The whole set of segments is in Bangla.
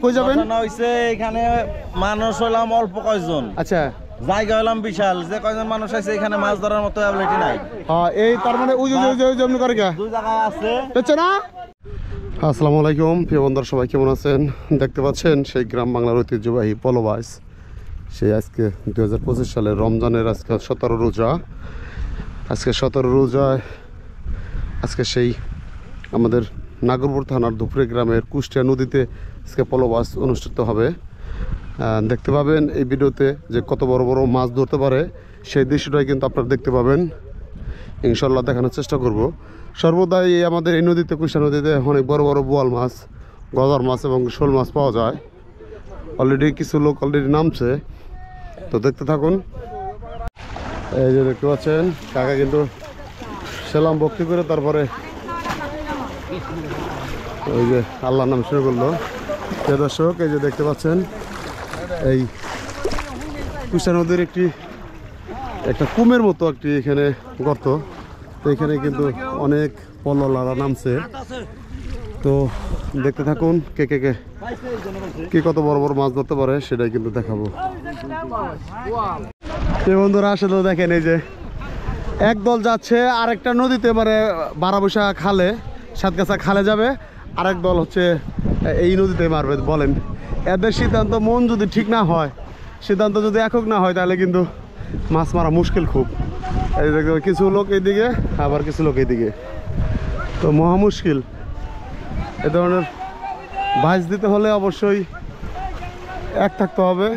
কই যাবেন? এখানে মানুষ হলাম অল্প কয়জন, আচ্ছা জায়গা হলাম বিশাল, যে কয়জন মানুষ আছে এখানে মাছ ধরার মতো অ্যাবিলিটি নাই। এই তার মানে ওই যে করে কে দুই জায়গায় আছে হচ্ছে না। আসসালামু আলাইকুম প্রিয় বন্ধুরা, সবাই কেমন আছেন? দেখতে পাচ্ছেন সেই গ্রাম বাংলার ঐতিহ্যবাহী পলোবাস। সেই আজকে 2025 সালের রমজানের আজকে 17 রোজা। আজকে 17 রোজায় আজকে সেই আমাদের নাগরপুর থানার দুপুরে গ্রামের কুষ্টিয়া নদীতে আজকে পলোবাস অনুষ্ঠিত হবে। দেখতে পাবেন এই ভিডিওতে যে কত বড় বড় মাছ ধরতে পারে সেই দৃশ্যটাই কিন্তু আপনারা দেখতে পাবেন। ইনশাল্লাহ দেখানোর চেষ্টা করব। সর্বদাই আমাদের এই নদীতে, কুষ্টিয়া নদীতে অনেক বড় বড় বোয়াল মাছ, গজার মাছ এবং শোল মাছ পাওয়া যায়। অলরেডি কিছু লোক অলরেডি নামছে, তো দেখতে থাকুন। এই যে দেখতে পাচ্ছেন কাকা কিন্তু সেলাম ভক্তি করে তারপরে ওই যে আল্লাহর নাম শুরু করলো। প্রিয় দর্শক, এই যে দেখতে পাচ্ছেন এই কুষ্টিয়া নদীর একটা কুমের মতো একটি এখানে গর্ত। তো এখানে কিন্তু অনেক পললারা নামছে, তো দেখতে থাকুন কে কত বড় বড় মাছ ধরতে পারে সেটাই কিন্তু দেখাবো। বন্ধুরা আসলে দেখেন এই যে একদল যাচ্ছে আরেকটা নদীতে, মানে বারাবসা খালে, সাতগাছা খালে যাবে, আরেক দল হচ্ছে এই নদীতে মারবে। বলেন এদের সিদ্ধান্ত মন যদি ঠিক না হয়, সিদ্ধান্ত যদি একক না হয়, তাহলে কিন্তু মাছ মারা মুশকিল খুব। এই দেখতে কিছু লোক এইদিকে, আবার কিছু লোক এইদিকে, তো মহা মুশকিল। এ ধরনের ভাঁজ দিতে হলে অবশ্যই এক থাকতে হবে,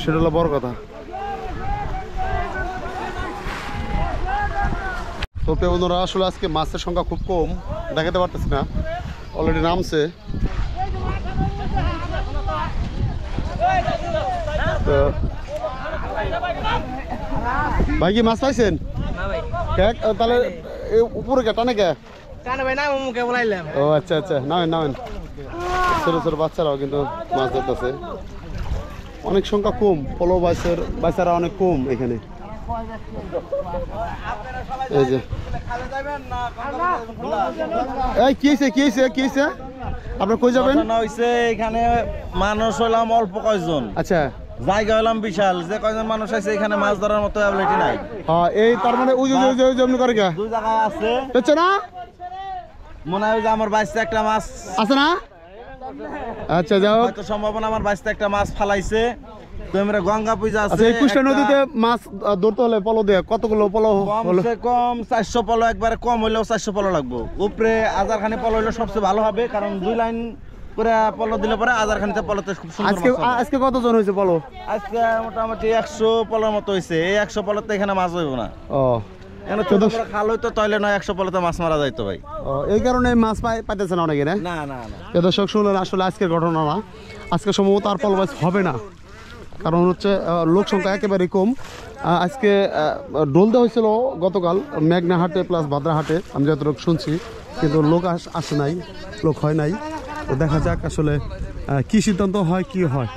সেটা হলো বড় কথা। তো বন্ধুরা আসলে আজকে মাছের সংখ্যা খুব কম, দেখাতে পারতেছি না, অলরেডি নামছে। তো ভাই কি মাছ পাইছেন? তাহলে উপরে কে টানে কে? ও আচ্ছা আচ্ছা, নামেন। ছোট ছোট বাচ্চারাও কিন্তু মাছ ধরতেছে। অনেক সংখ্যা কম, পলো বাচ্চারা অনেক কম এখানে। এই যে এই কি হয়েছে আপনার কই যাবেন? এখানে মানুষ হলাম অল্প কয়জন, আচ্ছা জায়গা হলাম বিশাল, যে কয়জন মানুষ আছে এখানে মাছ ধরার মতো অ্যাবিলিটি নাই। এই তার মানে ওই যে করে কে দুই জায়গায় আছে হচ্ছে না। মনে হয় যে আমার বাইসে একটা মাছ আছে না। আচ্ছা যাও, হয়তো সম্ভাবনা আমার বাইসে একটা মাছ ফালাইছে। গঙ্গা পূজা আছে। এই কুষ্টিয়া নদীতে মাছ ধরতে হলে পলো দিয়ে কতগুলো পলো? কম 400 পলো, একবারে কম হইলেও 400 পলো লাগবে। উপরে আজারখানি পলো হইলে সবচেয়ে ভালো হবে, কারণ 2 লাইন করে পলো দিলে পরে আজারখানিতে পলোতে খুব সুন্দর। আজকে কতজন হয়েছে পলো? আজকে মোটামুটি 100 পলোর মতো হয়েছে। এই 100 পলোতে এখানে মাছ হইব না। খাল হইতো তাইলে নয় 100 পলোতে মাছ মারা যাইতো ভাই। এই কারণে মাছ পাইতেছে না অনেকে। না। দর্শক শুনলেন, আসলে আজকের ঘটনা না, আজকে সম্ভবত আর পলো মাছ হবে না, কারণ হচ্ছে লোক সংখ্যা একেবারে কম। আজকে ডোল দেওয়া হয়েছিল গতকাল মেঘনা হাটে প্লাস ভাদ্রা হাটে, আমি যতটুকু শুনছি, কিন্তু লোক আসে নাই, লোক হয় নাই। তো দেখা যাক আসলে কি সিদ্ধান্ত হয়, কি হয়।